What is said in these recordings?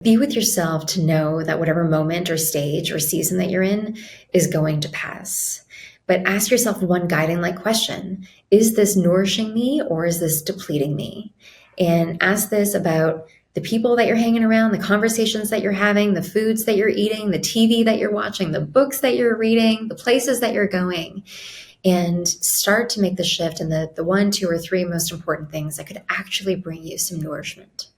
Be with yourself to know that whatever moment or stage or season that you're in is going to pass. But ask yourself one guiding light question. Is this nourishing me or is this depleting me? And ask this about the people that you're hanging around, the conversations that you're having, the foods that you're eating, the TV that you're watching, the books that you're reading, the places that you're going, and start to make the shift in the one, two, or three most important things that could actually bring you some nourishment.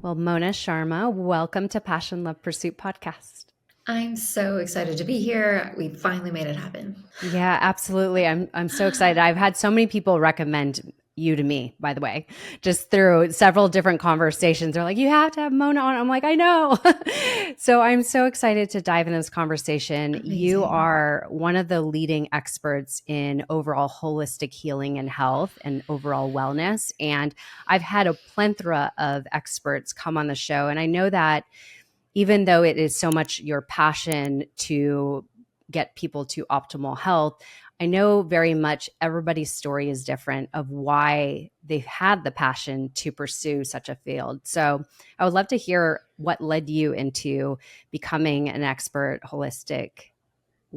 Well, Mona Sharma, welcome to Passion, Love, Pursuit podcast. I'm so excited to be here. We finally made it happen. Yeah, absolutely. I'm so excited. I've had so many people recommend you to me, by the way, just through several different conversations. They're like, you have to have Mona on. I'm like, I know. So I'm so excited to dive into this conversation. Amazing. You are one of the leading experts in overall holistic healing and health and overall wellness. And I've had a plethora of experts come on the show. And I know that even though it is so much your passion to get people to optimal health, I know very much everybody's story is different of why they've had the passion to pursue such a field. So I would love to hear what led you into becoming an expert holistic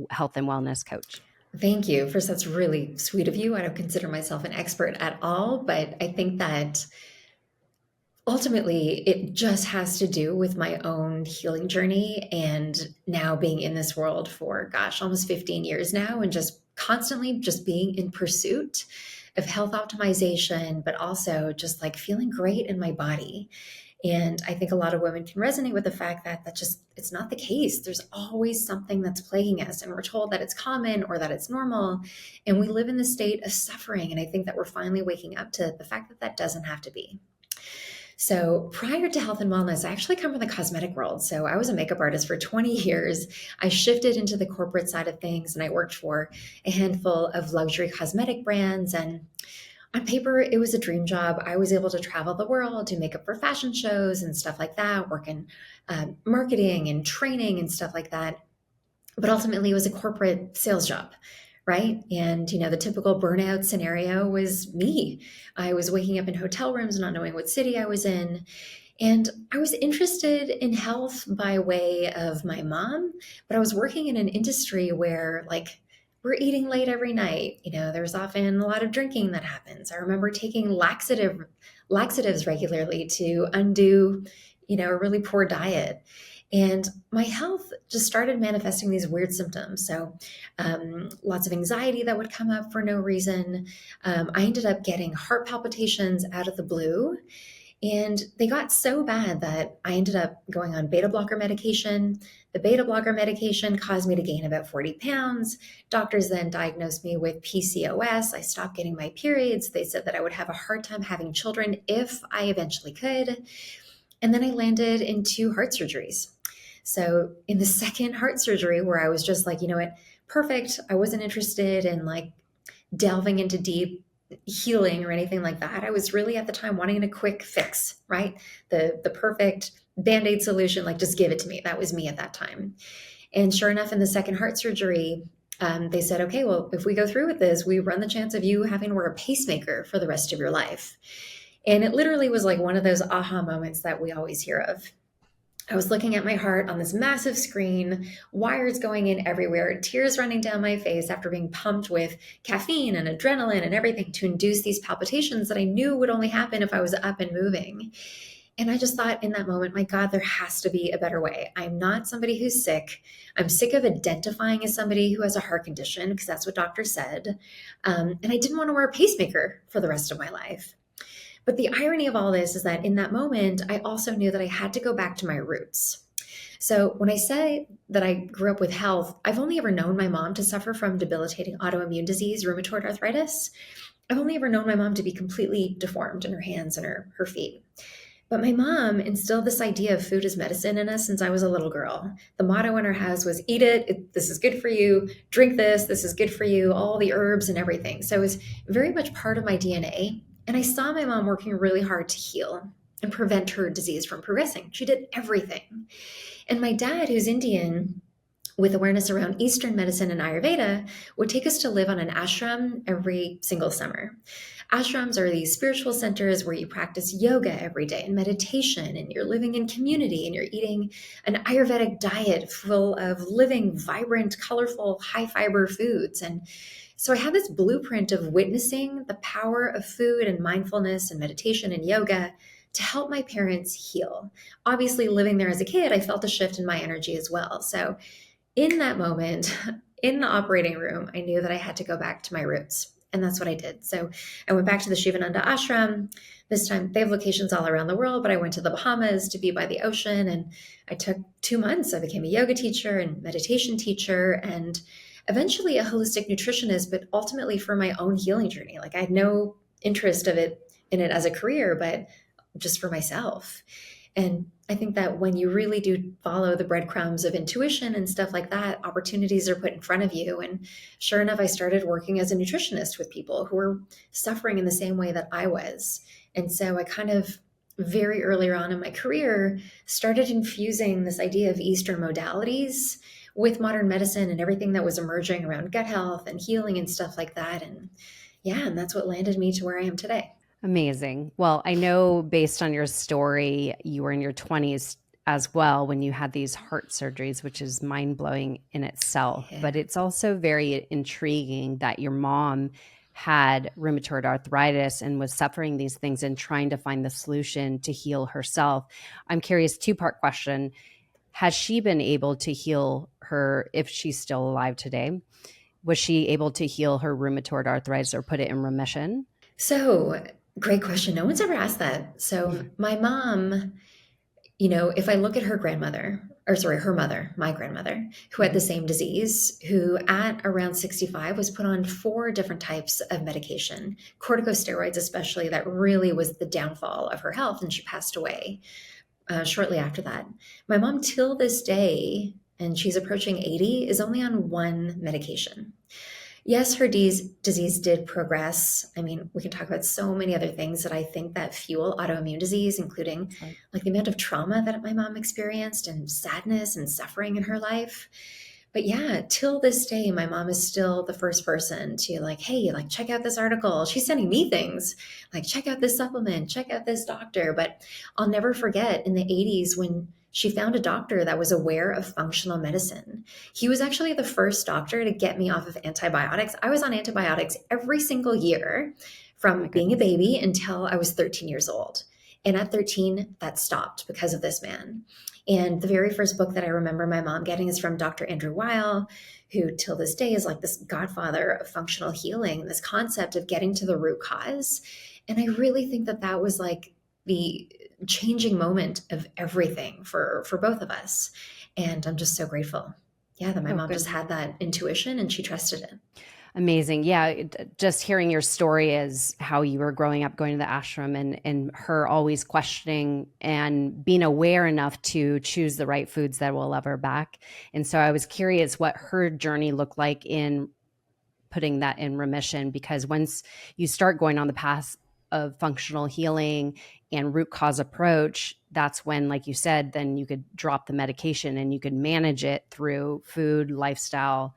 health and wellness coach. Thank you. First, that's really sweet of you. I don't consider myself an expert at all, but I think that ultimately it just has to do with my own healing journey and now being in this world for, almost 15 years now, and just constantly just being in pursuit of health optimization, but also just like feeling great in my body. And I think a lot of women can resonate with the fact that it's not the case. There's always something that's plaguing us, and we're told that it's common or that it's normal. And we live in this state of suffering. And I think that we're finally waking up to the fact that that doesn't have to be. So prior to health and wellness, I actually come from the cosmetic world. So I was a makeup artist for 20 years. I shifted into the corporate side of things, and I worked for a handful of luxury cosmetic brands. And on paper, it was a dream job. I was able to travel the world, do makeup for fashion shows and stuff like that, work in marketing and training and stuff like that. But ultimately, it was a corporate sales job, right? And, the typical burnout scenario was me. I was waking up in hotel rooms, not knowing what city I was in. And I was interested in health by way of my mom, but I was working in an industry where, we're eating late every night. There's often a lot of drinking that happens. I remember taking laxatives regularly to undo, a really poor diet. And my health just started manifesting these weird symptoms. So lots of anxiety that would come up for no reason. I ended up getting heart palpitations out of the blue. And they got so bad that I ended up going on beta blocker medication. The beta blocker medication caused me to gain about 40 pounds. Doctors then diagnosed me with PCOS. I stopped getting my periods. They said that I would have a hard time having children if I eventually could. And then I landed in 2 heart surgeries. So in the second heart surgery, where I was just like, perfect. I wasn't interested in delving into deep healing or anything like that. I was really at the time wanting a quick fix, right? The perfect Band-Aid solution, just give it to me. That was me at that time. And sure enough, in the second heart surgery, they said, okay, well, if we go through with this, we run the chance of you having to wear a pacemaker for the rest of your life. And it literally was like one of those aha moments that we always hear of. I was looking at my heart on this massive screen, wires going in everywhere, tears running down my face after being pumped with caffeine and adrenaline and everything to induce these palpitations that I knew would only happen if I was up and moving. And I just thought in that moment, my God, there has to be a better way. I'm not somebody who's sick. I'm sick of identifying as somebody who has a heart condition because that's what doctors said. And I didn't want to wear a pacemaker for the rest of my life. But the irony of all this is that in that moment, I also knew that I had to go back to my roots. So when I say that I grew up with health, I've only ever known my mom to suffer from debilitating autoimmune disease, rheumatoid arthritis. I've only ever known my mom to be completely deformed in her hands and her feet. But my mom instilled this idea of food as medicine in us since I was a little girl. The motto in our house was eat it, this is good for you, drink this is good for you, all the herbs and everything. So it was very much part of my DNA. And I saw my mom working really hard to heal and prevent her disease from progressing. She did everything. And my dad, who's Indian, with awareness around Eastern medicine and Ayurveda, would take us to live on an ashram every single summer. Ashrams are these spiritual centers where you practice yoga every day and meditation, and you're living in community and you're eating an Ayurvedic diet full of living, vibrant, colorful, high fiber foods. And so I had this blueprint of witnessing the power of food and mindfulness and meditation and yoga to help my parents heal. Obviously, living there as a kid, I felt a shift in my energy as well. So in that moment, in the operating room, I knew that I had to go back to my roots. And that's what I did. So I went back to the Shivananda ashram. This time they have locations all around the world, but I went to the Bahamas to be by the ocean. And I took 2 months. I became a yoga teacher and meditation teacher and eventually a holistic nutritionist, but ultimately for my own healing journey. Like I had no interest of it in it as a career, but just for myself. And I think that when you really do follow the breadcrumbs of intuition and stuff like that, opportunities are put in front of you. And sure enough, I started working as a nutritionist with people who were suffering in the same way that I was. And so I kind of very early on in my career started infusing this idea of Eastern modalities with modern medicine and everything that was emerging around gut health and healing and stuff like that. And yeah, and that's what landed me to where I am today. Amazing. Well, I know based on your story, you were in your 20s as well when you had these heart surgeries, which is mind blowing in itself. Yeah. But it's also very intriguing that your mom had rheumatoid arthritis and was suffering these things and trying to find the solution to heal herself. I'm curious, two-part question. Has she been able to heal her, if she's still alive today? Was she able to heal her rheumatoid arthritis or put it in remission? So, great question. No one's ever asked that. So, my mom, if I look at her grandmother, or sorry, her mother, my grandmother, who had the Mhm. same disease, who at around 65 was put on 4 different types of medication, corticosteroids, especially, that really was the downfall of her health. And she passed away shortly after that. My mom, till this day, and she's approaching 80, is only on one medication. Yes, her disease did progress. I mean, we can talk about so many other things that I think that fuel autoimmune disease, including Like, like the amount of trauma that my mom experienced and sadness and suffering in her life. But yeah, till this day, my mom is still the first person to like, hey, like check out this article. She's sending me things like, check out this supplement, check out this doctor. But I'll never forget in the 80s when she found a doctor that was aware of functional medicine. He was actually the first doctor to get me off of antibiotics. I was on antibiotics every single year oh my from being a goodness. baby until I was 13 years old. And at 13, that stopped because of this man. And the very first book that I remember my mom getting is from Dr. Andrew Weil, who till this day is like this godfather of functional healing, this concept of getting to the root cause. And I really think that that was like the changing moment of everything for both of us. And I'm just so grateful. Yeah, that my Oh, mom just good. had that intuition and she trusted it. Amazing. Yeah. Just hearing your story as how you were growing up going to the ashram and her always questioning and being aware enough to choose the right foods that will love her back. And so I was curious what her journey looked like in putting that in remission, because once you start going on the path of functional healing and root cause approach, that's when, like you said, then you could drop the medication and you could manage it through food, lifestyle,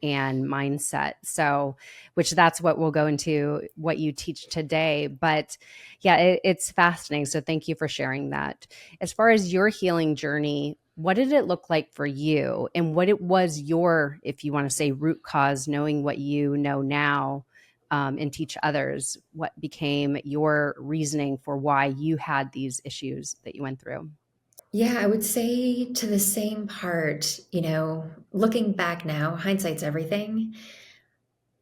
and mindset. So, which that's what we'll go into what you teach today. But yeah, it's fascinating. So, thank you for sharing that. As far as your healing journey, what did it look like for you? And what it was your, if you want to say, root cause, knowing what you know now and teach others, what became your reasoning for why you had these issues that you went through? Yeah, I would say to the same part, looking back now, hindsight's everything.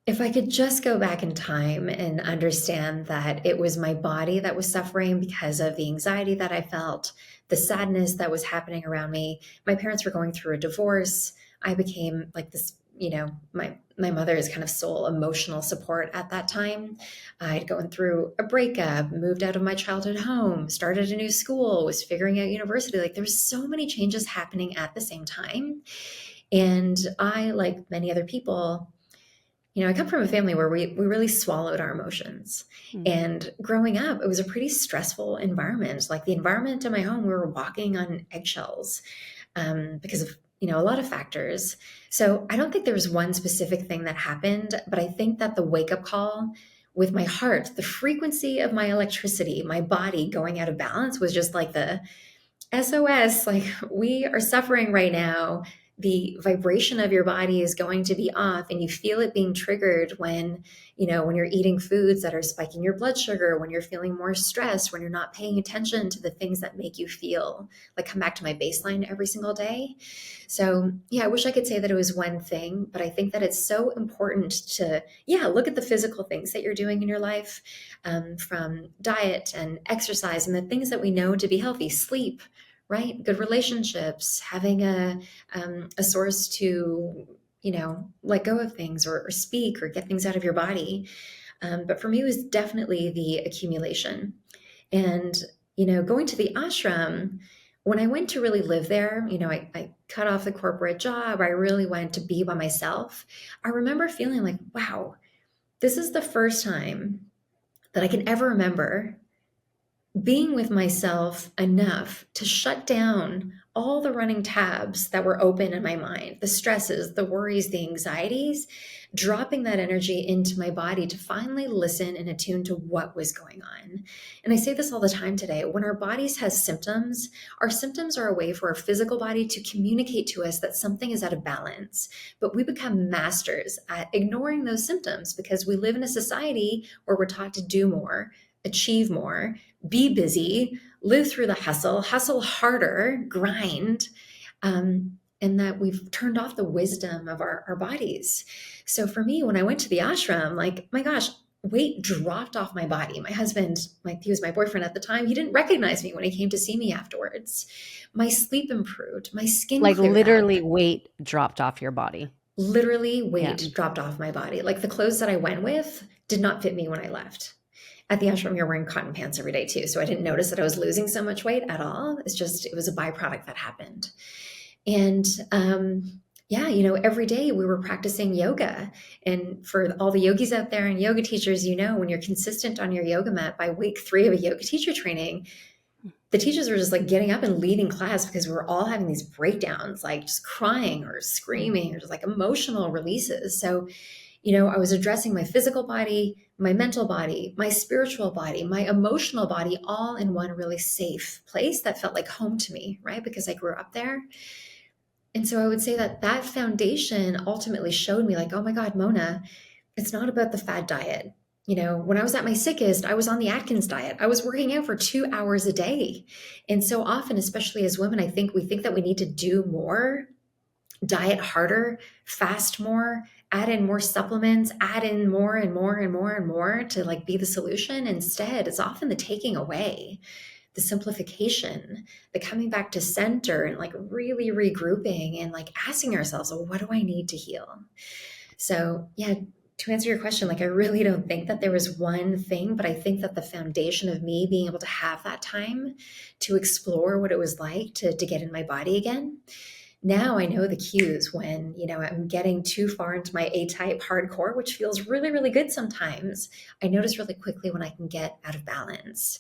If I could just go back in time and understand that it was my body that was suffering because of the anxiety that I felt, the sadness that was happening around me. My parents were going through a divorce. I became like this my mother's kind of sole emotional support at that time. I'd gone through a breakup, moved out of my childhood home, started a new school, was figuring out university. Like there was so many changes happening at the same time. And I, like many other people, I come from a family where we really swallowed our emotions. Mm. And growing up, it was a pretty stressful environment. Like the environment in my home, we were walking on eggshells because of a lot of factors. So I don't think there was one specific thing that happened, but I think that the wake up call with my heart, the frequency of my electricity, my body going out of balance was just like the SOS, like we are suffering right now. The vibration of your body is going to be off, and you feel it being triggered when you're eating foods that are spiking your blood sugar, when you're feeling more stressed, when you're not paying attention to the things that make you feel like come back to my baseline every single day. So, yeah, I wish I could say that it was one thing, but I think that it's so important to, yeah, look at the physical things that you're doing in your life, from diet and exercise and the things that we know to be healthy, sleep, right? Good relationships, having a source to, let go of things or speak or get things out of your body. But for me, it was definitely the accumulation. And, going to the ashram, when I went to really live there, I cut off the corporate job. I really went to be by myself. I remember feeling like, wow, this is the first time that I can ever remember being with myself enough to shut down all the running tabs that were open in my mind, the stresses, the worries, the anxieties, dropping that energy into my body to finally listen and attune to what was going on. And I say this all the time today, when our bodies has symptoms, our symptoms are a way for our physical body to communicate to us that something is out of balance. But we become masters at ignoring those symptoms because we live in a society where we're taught to do more, achieve more, be busy, live through the hustle harder, grind, and that we've turned off the wisdom of our bodies. So for me, when I went to the ashram, like, my gosh, weight dropped off my body. My husband, like, he was my boyfriend at the time, he didn't recognize me when he came to see me afterwards. My sleep improved, my skin Like cleared up. literally weight dropped off your body. Literally, Yeah. weight dropped off my body. Like the clothes that I went with did not fit me when I left. At the ashram, you're wearing cotton pants every day too. So I didn't notice that I was losing so much weight at all. It was a byproduct that happened. And yeah, every day we were practicing yoga. And for all the yogis out there and yoga teachers, when you're consistent on your yoga mat by week 3 of a yoga teacher training, the teachers were just like getting up and leading class because we were all having these breakdowns, like just crying or screaming or just like emotional releases. So I was addressing my physical body, my mental body, my spiritual body, my emotional body, all in one really safe place that felt like home to me, right? Because I grew up there. And so I would say that foundation ultimately showed me like, oh my God, Mona, it's not about the fad diet. When I was at my sickest, I was on the Atkins diet. I was working out for 2 hours a day. And so often, especially as women, I think we think that we need to do more, diet harder, fast more, add in more supplements, add in more and more and more and more to like be the solution. Instead, it's often the taking away, the simplification, the coming back to center and like really regrouping and like asking ourselves, well, what do I need to heal? So, yeah, to answer your question, like I really don't think that there was one thing, but I think that the foundation of me being able to have that time to explore what it was like to get in my body again. Now I know the cues when, I'm getting too far into my A-type hardcore, which feels really, really good sometimes. I notice really quickly when I can get out of balance.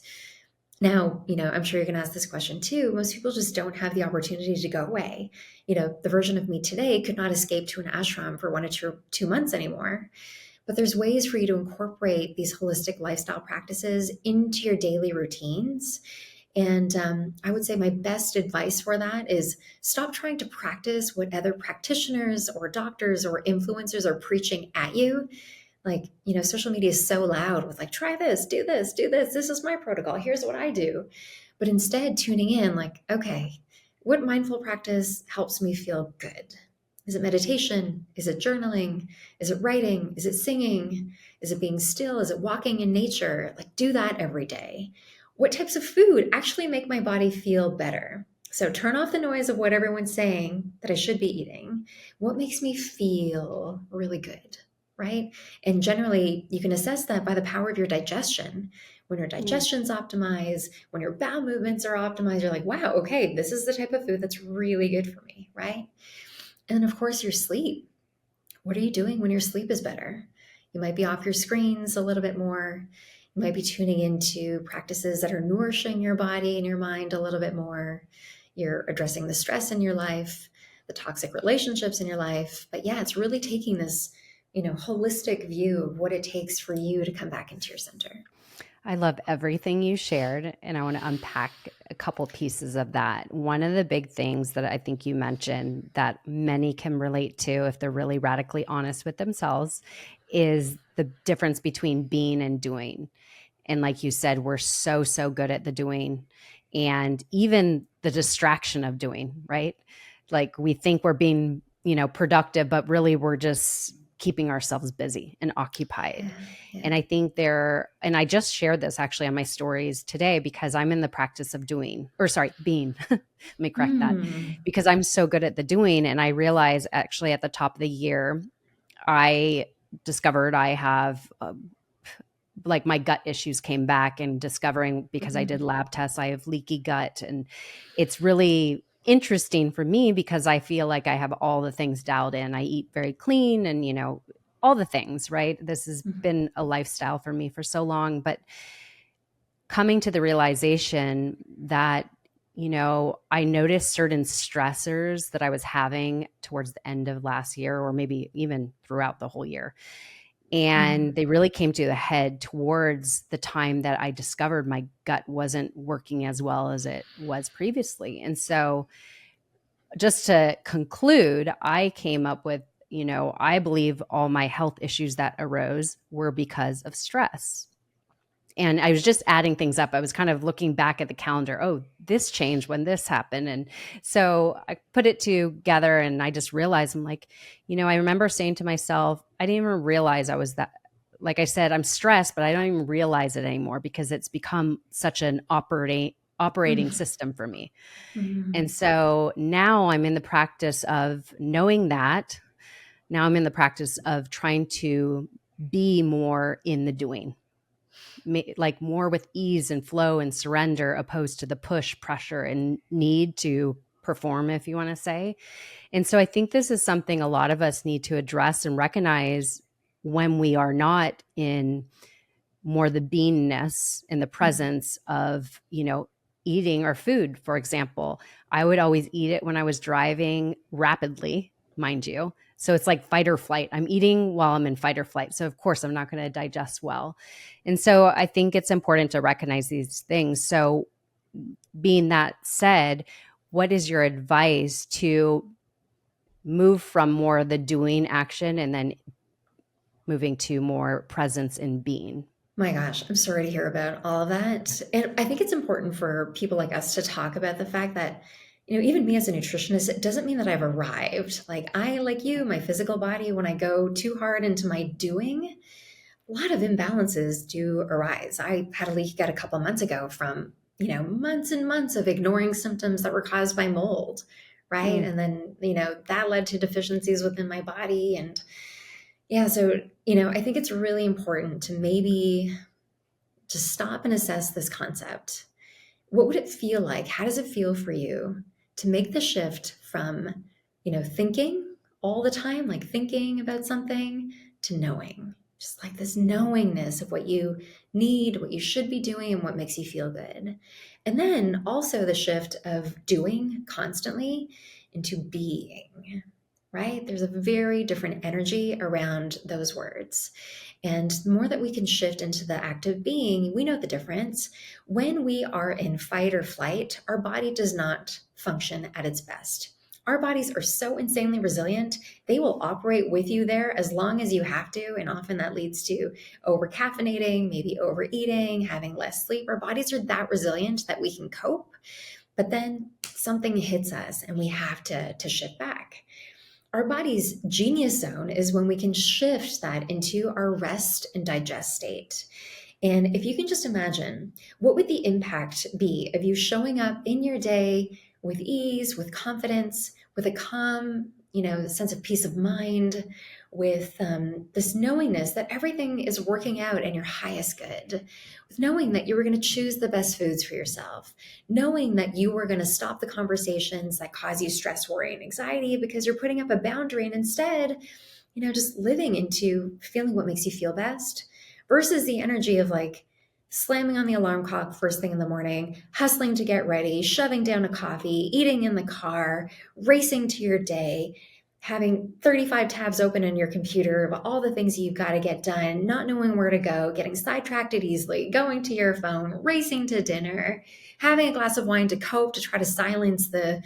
Now, I'm sure you're going to ask this question too. Most people just don't have the opportunity to go away. The version of me today could not escape to an ashram for 1 or 2 months anymore. But there's ways for you to incorporate these holistic lifestyle practices into your daily routines. And I would say my best advice for that is stop trying to practice what other practitioners or doctors or influencers are preaching at you. Like, social media is so loud with like, try this, do this, do this. This is my protocol. Here's what I do. But instead tuning in like, okay, what mindful practice helps me feel good? Is it meditation? Is it journaling? Is it writing? Is it singing? Is it being still? Is it walking in nature? Like do that every day. What types of food actually make my body feel better? So turn off the noise of what everyone's saying that I should be eating. What makes me feel really good, right? And generally, you can assess that by the power of your digestion. When your Mm. digestion's optimized, when your bowel movements are optimized, you're like, wow, okay, this is the type of food that's really good for me, right? And then, of course, your sleep. What are you doing when your sleep is better? You might be off your screens a little bit more. You might be tuning into practices that are nourishing your body and your mind a little bit more. You're addressing the stress in your life, the toxic relationships in your life. But yeah, it's really taking this, holistic view of what it takes for you to come back into your center. I love everything you shared, and I want to unpack a couple pieces of that. One of the big things that I think you mentioned that many can relate to if they're really radically honest with themselves is the difference between being and doing. And like you said, we're so, so good at the doing and even the distraction of doing, right? Like we think we're being, productive, but really we're just keeping ourselves busy and occupied. Yeah, yeah. And I think and I just shared this actually on my stories today because I'm in the practice of being. Let me correct that Mm, because I'm so good at the doing. And I realize actually at the top of the year, I discovered I have like my gut issues came back and discovering because I did mm, lab tests, I have leaky gut. And it's really interesting for me because I feel like I have all the things dialed in. I eat very clean and, all the things, right? This has mm, been a lifestyle for me for so long, but coming to the realization that, I noticed certain stressors that I was having towards the end of last year, or maybe even throughout the whole year. And mm. they really came to the head towards the time that I discovered my gut wasn't working as well as it was previously. And so, just to conclude, I came up with, I believe all my health issues that arose were because of stress. And I was just adding things up. I was kind of looking back at the calendar. Oh, this changed when this happened. And so I put it together and I just realized I'm like, I remember saying to myself, I didn't even realize I was that. Like I said, I'm stressed, but I don't even realize it anymore because it's become such an operating Mm, system for me. And mm. so now I'm in the practice of knowing that. Now I'm in the practice of trying to be more in the doing, like more with ease and flow and surrender opposed to the push, pressure, and need to perform, if you want to say. And so I think this is something a lot of us need to address and recognize when we are not in more the beingness and the Mm. presence of, eating our food. For example, I would always eat it when I was driving rapidly, mind you. So it's like fight or flight. I'm eating while I'm in fight or flight. So of course I'm not going to digest well. And so I think it's important to recognize these things. So being that said, what is your advice to move from more of the doing action and then moving to more presence in being? My gosh, I'm sorry to hear about all of that. And I think it's important for people like us to talk about the fact that, even me as a nutritionist, it doesn't mean that I've arrived. Like I, like you, my physical body, when I go too hard into my doing, a lot of imbalances do arise. I had a leaky gut a couple months ago from, months and months of ignoring symptoms that were caused by mold, right? Mm. And then, that led to deficiencies within my body. And yeah, so, I think it's really important to maybe just stop and assess this concept. What would it feel like? How does it feel for you to make the shift from, thinking all the time, like thinking about something, to knowing? Just like this knowingness of what you need, what you should be doing, and what makes you feel good. And then also the shift of doing constantly into being, right? There's a very different energy around those words. And the more that we can shift into the act of being, we know the difference. When we are in fight or flight, our body does not function at its best. Our bodies are so insanely resilient, they will operate with you there as long as you have to. And often that leads to over caffeinating, maybe overeating, having less sleep. Our bodies are that resilient that we can cope. But then something hits us and we have to shift back. Our body's genius zone is when we can shift that into our rest and digest state. And if you can just imagine, what would the impact be of you showing up in your day with ease, with confidence, with a calm, sense of peace of mind, with this knowingness that everything is working out in your highest good, with knowing that you were going to choose the best foods for yourself, knowing that you were going to stop the conversations that cause you stress, worry, and anxiety because you're putting up a boundary and instead, just living into feeling what makes you feel best versus the energy of like slamming on the alarm clock first thing in the morning, hustling to get ready, shoving down a coffee, eating in the car, racing to your day, having 35 tabs open on your computer of all the things you've got to get done, not knowing where to go, getting sidetracked easily, going to your phone, racing to dinner, having a glass of wine to cope to try to silence the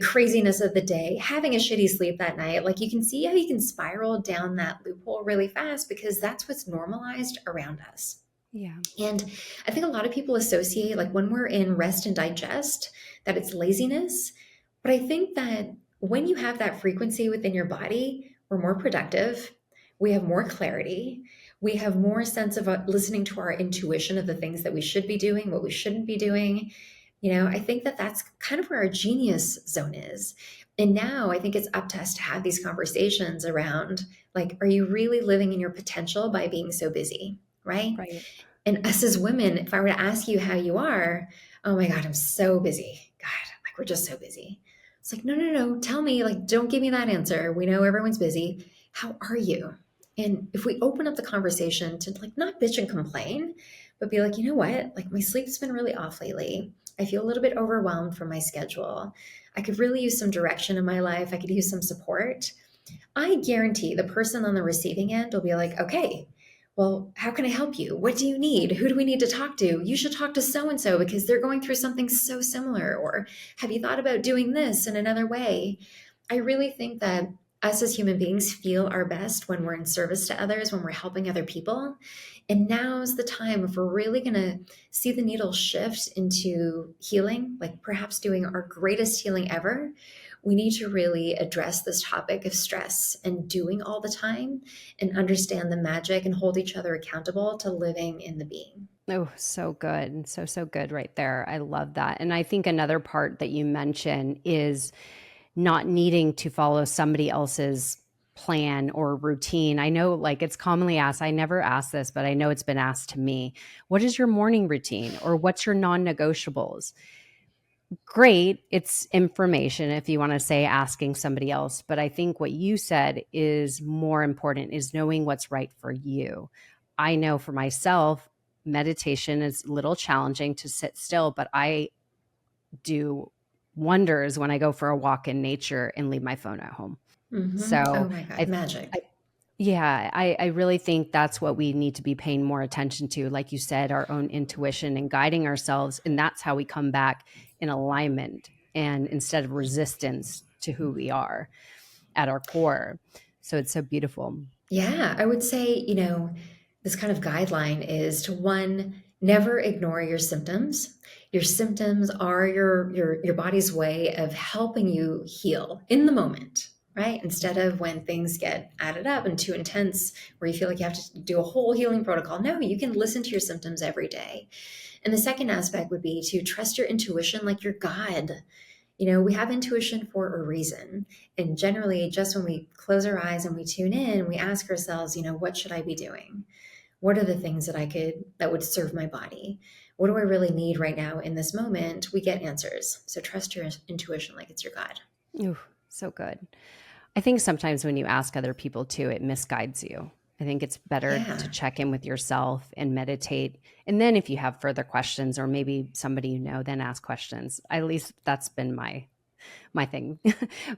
craziness of the day, having a shitty sleep that night. Like you can see how you can spiral down that loophole really fast because that's what's normalized around us. Yeah. And I think a lot of people associate, like when we're in rest and digest, that it's laziness. But I think that when you have that frequency within your body, we're more productive. We have more clarity. We have more sense of listening to our intuition of the things that we should be doing, what we shouldn't be doing. I think that that's kind of where our genius zone is. And now I think it's up to us to have these conversations around like, are you really living in your potential by being so busy? Right. Right. And us as women, if I were to ask you how you are, oh my God, I'm so busy. God, like we're just so busy. It's like, no, no, no, tell me, like, don't give me that answer. We know everyone's busy. How are you? And if we open up the conversation to like not bitch and complain, but be like, you know what? Like my sleep's been really off lately. I feel a little bit overwhelmed from my schedule. I could really use some direction in my life. I could use some support. I guarantee the person on the receiving end will be like, okay, well, how can I help you? What do you need? Who do we need to talk to? You should talk to so and so because they're going through something so similar. Or have you thought about doing this in another way? I really think that us as human beings feel our best when we're in service to others, when we're helping other people. And now's the time if we're really going to see the needle shift into healing, like perhaps doing our greatest healing ever. We need to really address this topic of stress and doing all the time and understand the magic and hold each other accountable to living in the being. Oh, so good. So, so good right there. I love that. And I think another part that you mention is not needing to follow somebody else's plan or routine. I know, like, it's commonly asked, I never asked this, but I know it's been asked to me. What is your morning routine or what's your non-negotiables? Great. It's information if you want to say asking somebody else. But I think what you said is more important is knowing what's right for you. I know for myself, meditation is a little challenging to sit still, but I do wonders when I go for a walk in nature and leave my phone at home. Oh So my God, I, magic. I yeah, I really think that's what we need to be paying more attention to. Like you said, our own intuition and guiding ourselves. And that's how we come back in alignment and instead of resistance to who we are at our core. So it's so beautiful. Yeah, I would say, this kind of guideline is to one, never ignore your symptoms. Your symptoms are your body's way of helping you heal in the moment, right? Instead of when things get added up and too intense, where you feel like you have to do a whole healing protocol. No, you can listen to your symptoms every day. And the second aspect would be to trust your intuition like your God. We have intuition for a reason. And generally, just when we close our eyes and we tune in, we ask ourselves, what should I be doing? What are the things that would serve my body? What do I really need right now in this moment? We get answers. So trust your intuition like it's your God. Ooh, so good. I think sometimes when you ask other people too, it misguides you. I think it's better to Yeah. check in with yourself and meditate. And then if you have further questions or maybe somebody you know, then ask questions. At least that's been my thing.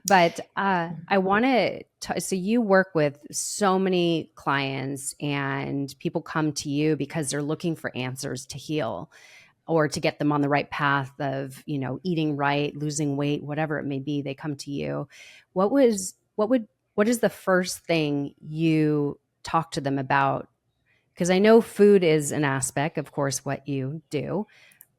But I want to, so you work with so many clients and people come to you because they're looking for answers to heal or to get them on the right path of, eating right, losing weight, whatever it may be, they come to you. What is the first thing you talk to them about? Because I know food is an aspect, of course, what you do,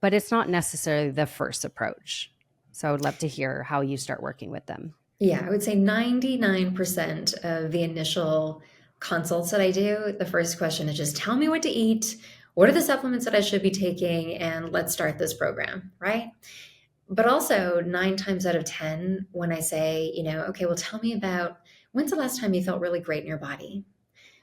but it's not necessarily the first approach. So I would love to hear how you start working with them. Yeah, I would say 99% of the initial consults that I do, the first question is just tell me what to eat. What are the supplements that I should be taking? And let's start this program, right? But also, 9 times out of 10, when I say, okay, well, tell me about when's the last time you felt really great in your body?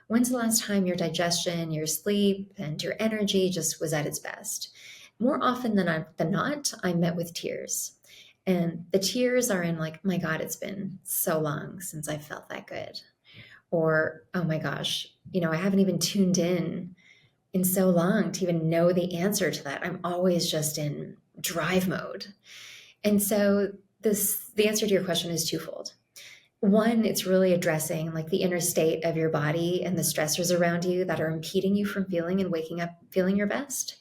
When's the last time your digestion, your sleep, and your energy just was at its best? More often than not, I'm met with tears. And the tears are in like, my God, it's been so long since I felt that good. Or, oh my gosh, I haven't even tuned in so long to even know the answer to that. I'm always just in drive mode. And so the answer to your question is twofold. One, it's really addressing like the inner state of your body and the stressors around you that are impeding you from feeling and waking up feeling your best.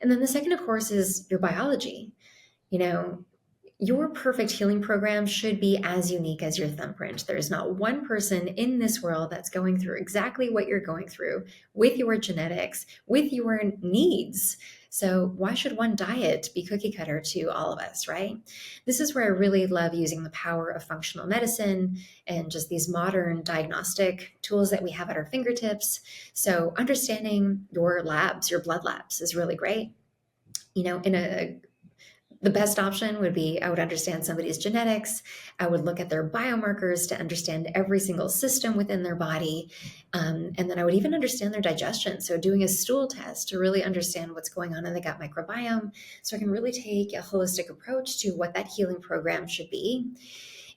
And then the second, of course, is your biology. You know, your perfect healing program should be as unique as your thumbprint. There is not one person in this world that's going through exactly what you're going through with your genetics, with your needs. So, why should one diet be cookie cutter to all of us, right? This is where I really love using the power of functional medicine and just these modern diagnostic tools that we have at our fingertips. So, understanding your labs, your blood labs, is really great. In the best option would be I would understand somebody's genetics. I would look at their biomarkers to understand every single system within their body. And then I would even understand their digestion. So, doing a stool test to really understand what's going on in the gut microbiome. So, I can really take a holistic approach to what that healing program should be.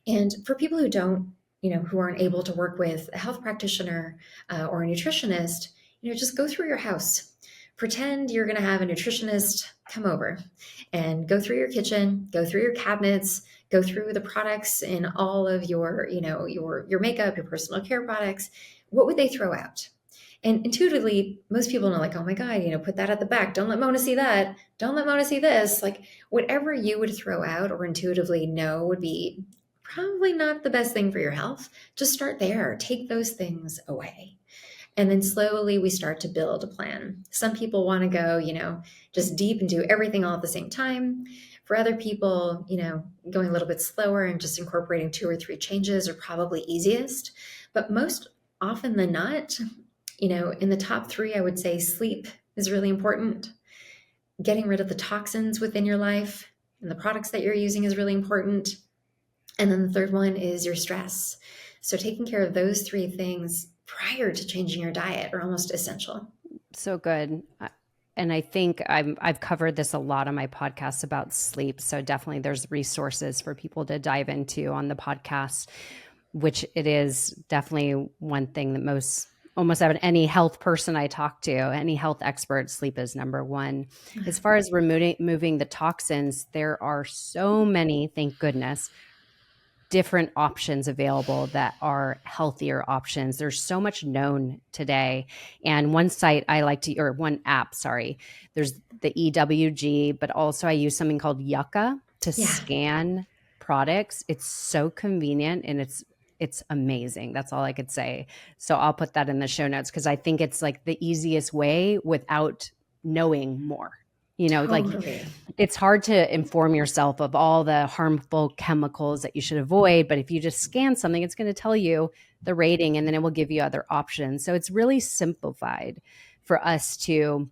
And for people who don't, who aren't able to work with a health practitioner or a nutritionist, just go through your house. Pretend you're going to have a nutritionist come over and go through your kitchen, go through your cabinets, go through the products in all of your, your makeup, your personal care products. What would they throw out? And intuitively, most people know, like, oh my God, put that at the back. Don't let Mona see that. Don't let Mona see this. Like, whatever you would throw out or intuitively know would be probably not the best thing for your health. Just start there. Take those things away. And then slowly we start to build a plan. Some people want to go, just deep and do everything all at the same time. For other people, going a little bit slower and just incorporating 2 or 3 changes are probably easiest. But most often than not, in the top three, I would say sleep is really important. Getting rid of the toxins within your life and the products that you're using is really important. And then the third one is your stress. So taking care of those three things prior to changing your diet are almost essential. So good. And I think I've covered this a lot on my podcast about sleep. So definitely there's resources for people to dive into on the podcast, which it is definitely one thing that almost any health person I talk to, any health expert, sleep is number one. As far as moving the toxins, there are so many, thank goodness, different options available that are healthier options. There's so much known today. And one site I like to, or one app, sorry, there's the EWG, but also I use something called Yucca to scan products. It's so convenient and it's amazing. That's all I could say. So I'll put that in the show notes because I think it's like the easiest way without knowing more. Totally. It's hard to inform yourself of all the harmful chemicals that you should avoid. But if you just scan something, it's going to tell you the rating and then it will give you other options. So it's really simplified for us to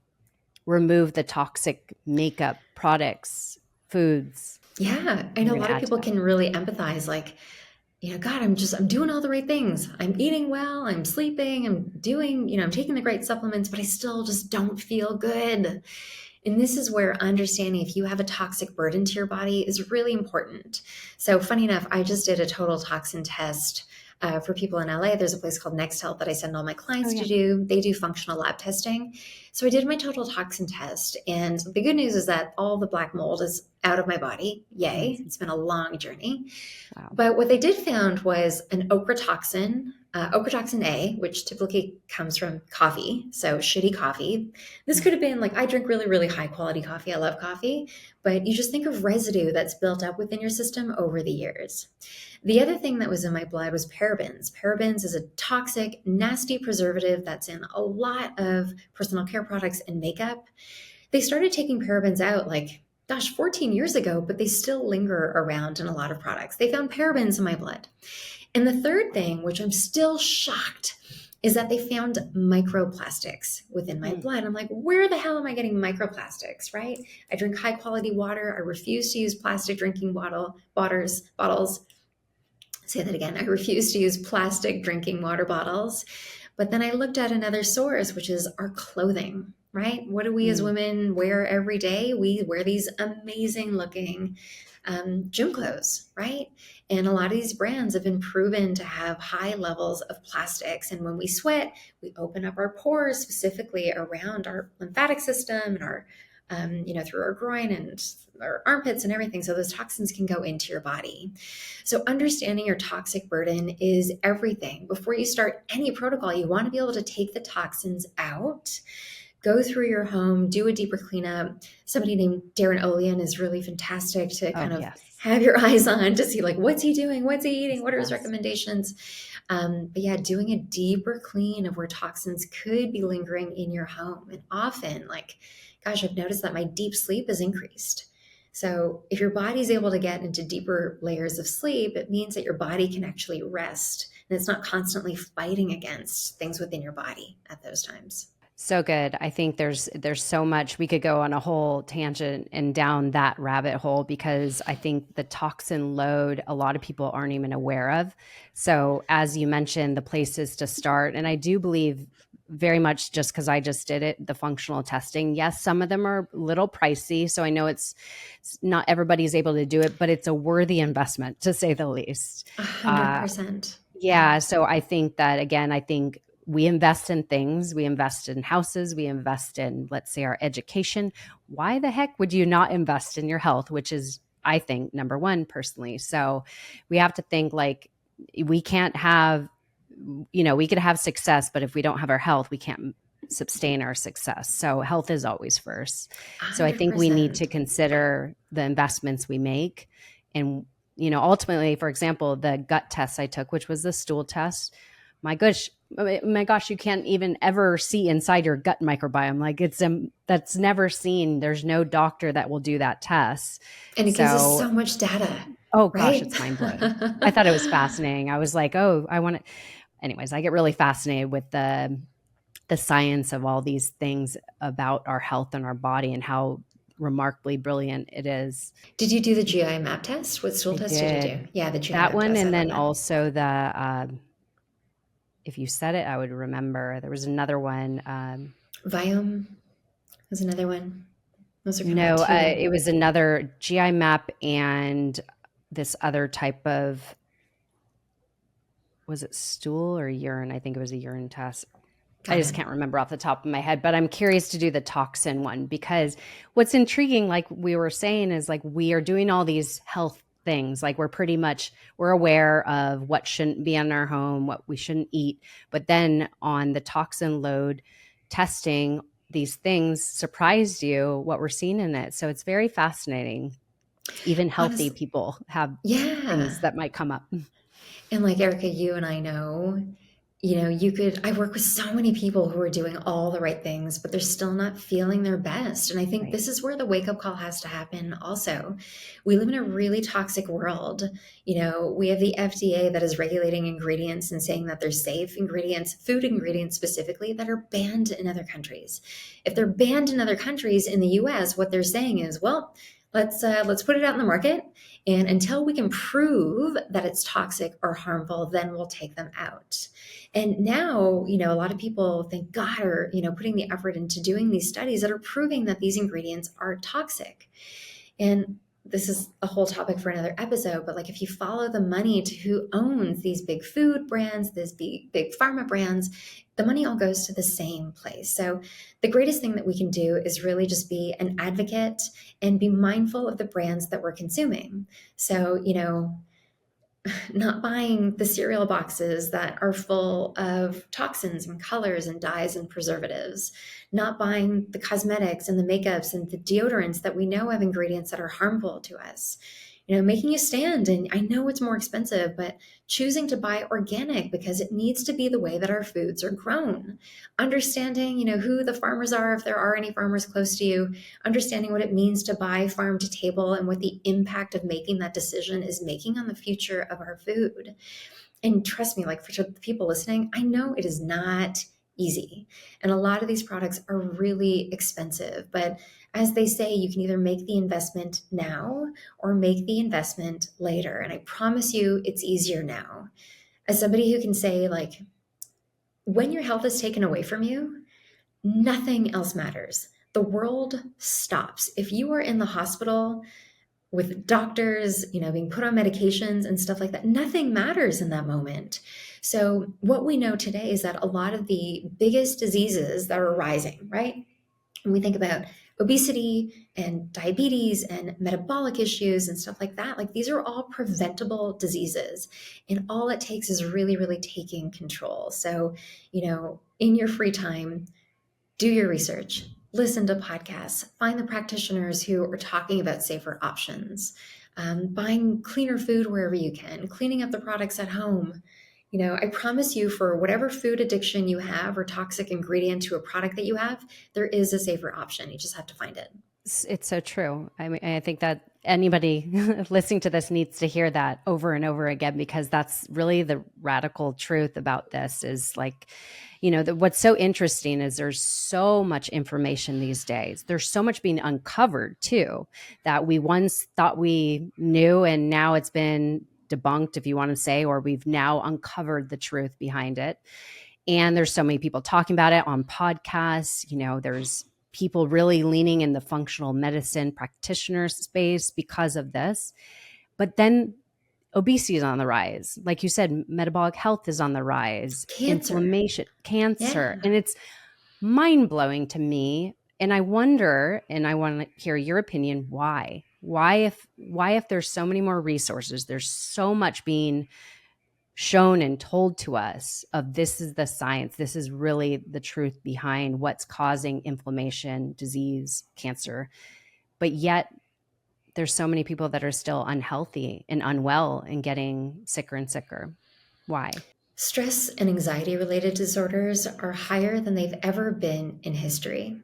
remove the toxic makeup products, foods. Yeah. I know a lot of people can really empathize, like, God, I'm doing all the right things. I'm eating well, I'm sleeping, I'm doing, I'm taking the great supplements, but I still just don't feel good. And this is where understanding if you have a toxic burden to your body is really important. So, funny enough, I just did a total toxin test for people in LA. There's a place called Next Health that I send all my clients to do. They do functional lab testing. So, I did my total toxin test. And the good news is that all the black mold is out of my body. Yay. It's been a long journey. Wow. But what they did found was an ochratoxin A, which typically comes from coffee, so shitty coffee. This could have been like, I drink really, really high quality coffee. I love coffee, but you just think of residue that's built up within your system over the years. The other thing that was in my blood was parabens. Parabens is a toxic, nasty preservative that's in a lot of personal care products and makeup. They started taking parabens out 14 years ago, but they still linger around in a lot of products. They found parabens in my blood. And the third thing, which I'm still shocked, is that they found microplastics within my Mm. blood. I'm like, where the hell am I getting microplastics, right? I drink high quality water. I refuse to use plastic drinking bottles. Say that again. I refuse to use plastic drinking water bottles. But then I looked at another source, which is our clothing, right? What do we as Mm. women wear every day? We wear these amazing looking gym clothes, right? And a lot of these brands have been proven to have high levels of plastics. And when we sweat, we open up our pores specifically around our lymphatic system and our, through our groin and our armpits and everything. So those toxins can go into your body. So, understanding your toxic burden is everything. Before you start any protocol, you want to be able to take the toxins out, go through your home, do a deeper cleanup. Somebody named Darren Olean is really fantastic to Oh, kind of yes. have your eyes on to see, like, what's he doing? What's he eating? He's What the are his best. recommendations? But yeah, doing a deeper clean of where toxins could be lingering in your home. And often, like, gosh, I've noticed that my deep sleep is increased. So, if your body's able to get into deeper layers of sleep, it means that your body can actually rest and it's not constantly fighting against things within your body at those times. So good. I think there's so much we could go on a whole tangent and down that rabbit hole because I think the toxin load a lot of people aren't even aware of. So as you mentioned, the places to start, and I do believe very much just because I just did it, the functional testing. Yes, some of them are a little pricey. So I know it's not everybody's able to do it, but it's a worthy investment to say the least. Uh, 100%. Yeah. yeah. So I think that, again, I think we invest in things, we invest in houses, we invest in, let's say, our education. Why the heck would you not invest in your health, which is, I think, number one personally. So we have to think like we can't have, we could have success, but if we don't have our health, we can't sustain our success. So health is always first. So I think we need to 100%. consider the investments we make. And, ultimately, for example, the gut test I took, which was the stool test, my gosh, you can't even ever see inside your gut microbiome. Like that's never seen. There's no doctor that will do that test. And it gives us So, so much data, oh gosh, right? it's mind blowing. I thought it was fascinating. I was like, oh, I want to. Anyways, I get really fascinated with the science of all these things about our health and our body and how remarkably brilliant it is. Did you do the GI map test? What stool I test did you do? did Yeah, the GI that map one, test. I and love then that. also if you said it, I would remember. There was another one. Viome was another one. Those are kind of the No, two. it was another GI map and this other type of, was it stool or urine? I think it was a urine test. I Got just it. can't remember off the top of my head, but I'm curious to do the toxin one because what's intriguing, like we were saying, is like we are doing all these health things. Like we're aware of what shouldn't be in our home, what we shouldn't eat. But then on the toxin load testing, these things surprised you what we're seeing in it. So it's very fascinating. Even healthy Honest, people have things yeah. that might come up. And like Erica, you and I know, I work with so many people who are doing all the right things, but they're still not feeling their best. And I think Right. this is where the wake up call has to happen also. We live in a really toxic world. We have the FDA that is regulating ingredients and saying that they're safe ingredients, food ingredients specifically, that are banned in other countries. If they're banned in other countries in the US, what they're saying is, well, let's put it out in the market, and until we can prove that it's toxic or harmful, then we'll take them out. And now, a lot of people, thank God, are, putting the effort into doing these studies that are proving that these ingredients are toxic. And this is a whole topic for another episode, but like if you follow the money to who owns these big food brands, these big pharma brands, the money all goes to the same place. So the greatest thing that we can do is really just be an advocate and be mindful of the brands that we're consuming. So, not buying the cereal boxes that are full of toxins and colors and dyes and preservatives, not buying the cosmetics and the makeups and the deodorants that we know have ingredients that are harmful to us. Making a stand, and I know it's more expensive, but choosing to buy organic because it needs to be the way that our foods are grown. Understanding, who the farmers are, if there are any farmers close to you, understanding what it means to buy farm to table and what the impact of making that decision is making on the future of our food. And trust me, like for the people listening, I know it is not easy. And a lot of these products are really expensive. But as they say, you can either make the investment now or make the investment later. And I promise you, it's easier now. As somebody who can say, like, when your health is taken away from you, nothing else matters. The world stops. If you are in the hospital with doctors, being put on medications and stuff like that, nothing matters in that moment. So, what we know today is that a lot of the biggest diseases that are rising, right? When we think about obesity and diabetes and metabolic issues and stuff like that, like these are all preventable diseases. And all it takes is really, really taking control. So, in your free time, do your research, listen to podcasts, find the practitioners who are talking about safer options, buying cleaner food wherever you can, cleaning up the products at home. I promise you, for whatever food addiction you have or toxic ingredient to a product that you have, there is a safer option. You just have to find it. It's so true. I mean, I think that anybody listening to this needs to hear that over and over again, because that's really the radical truth about this is like, what's so interesting is there's so much information these days. There's so much being uncovered too, that we once thought we knew and now it's been debunked, if you want to say, or we've now uncovered the truth behind it. And there's so many people talking about it on podcasts. There's people really leaning in the functional medicine practitioner space because of this. But then obesity is on the rise. Like you said, metabolic health is on the rise, Cancer. inflammation, cancer. Yeah. And it's mind blowing to me. And I wonder, and I want to hear your opinion, why? Why if there's so many more resources, there's so much being shown and told to us of this is the science, this is really the truth behind what's causing inflammation, disease, cancer, but yet there's so many people that are still unhealthy and unwell and getting sicker and sicker. Why? Stress and anxiety related disorders are higher than they've ever been in history.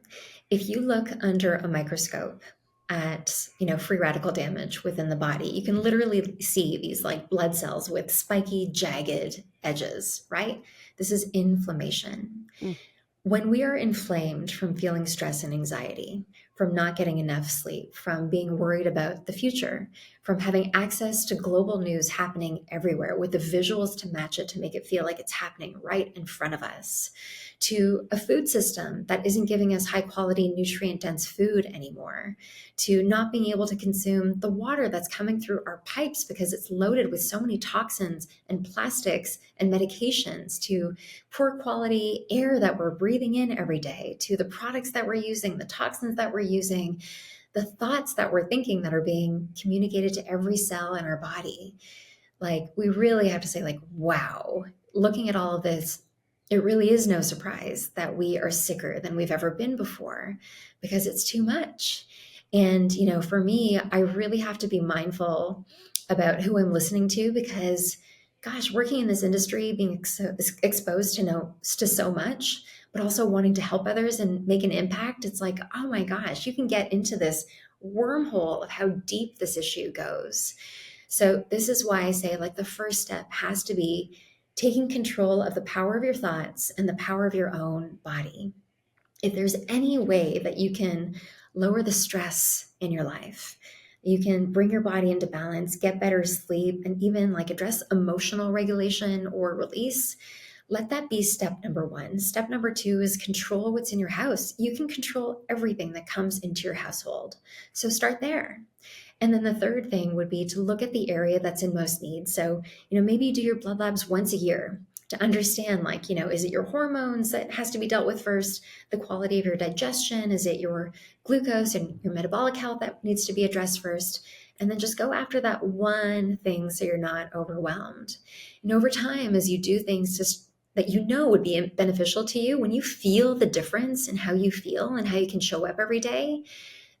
If you look under a microscope at, free radical damage within the body, you can literally see these like blood cells with spiky, jagged edges, right? This is inflammation. Mm. When we are inflamed from feeling stress and anxiety, from not getting enough sleep, from being worried about the future, from having access to global news happening everywhere with the visuals to match it to make it feel like it's happening right in front of us, to a food system that isn't giving us high quality, nutrient dense food anymore, to not being able to consume the water that's coming through our pipes because it's loaded with so many toxins and plastics and medications, to poor quality air that we're breathing in every day, to the products that we're using, the toxins that we're using, the thoughts that we're thinking that are being communicated to every cell in our body. Like, we really have to say, like, wow, looking at all of this, it really is no surprise that we are sicker than we've ever been before because it's too much. And, for me, I really have to be mindful about who I'm listening to because, gosh, working in this industry, being exposed to so much, but also wanting to help others and make an impact, it's like, oh my gosh, you can get into this wormhole of how deep this issue goes. So this is why I say, like, the first step has to be taking control of the power of your thoughts and the power of your own body. If there's any way that you can lower the stress in your life, you can bring your body into balance, get better sleep, and even like address emotional regulation or release, let that be step number one. Step number two is control what's in your house. You can control everything that comes into your household. So start there. And then the third thing would be to look at the area that's in most need. So, maybe you do your blood labs once a year to understand, like, is it your hormones that has to be dealt with first? The quality of your digestion? Is it your glucose and your metabolic health that needs to be addressed first? And then just go after that one thing so you're not overwhelmed. And over time, as you do things that would be beneficial to you, when you feel the difference in how you feel and how you can show up every day,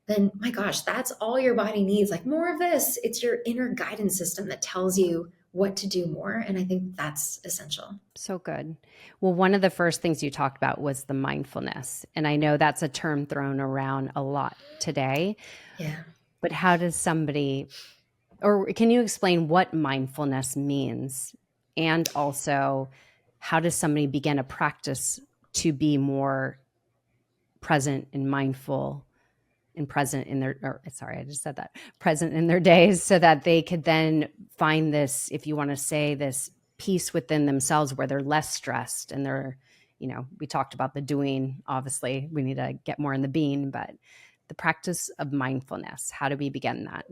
then my gosh, that's all your body needs. Like, more of this. It's your inner guidance system that tells you what to do more. And I think that's essential. So good. Well, one of the first things you talked about was the mindfulness. And I know that's a term thrown around a lot today. Yeah. But how does somebody, or can you explain what mindfulness means? And also, how does somebody begin a practice to be more present and mindful and present in their, or sorry, I just said that, present in their days, so that they could then find this, if you want to say, this peace within themselves where they're less stressed and they're, we talked about the doing, obviously we need to get more in the being, but the practice of mindfulness, how do we begin that?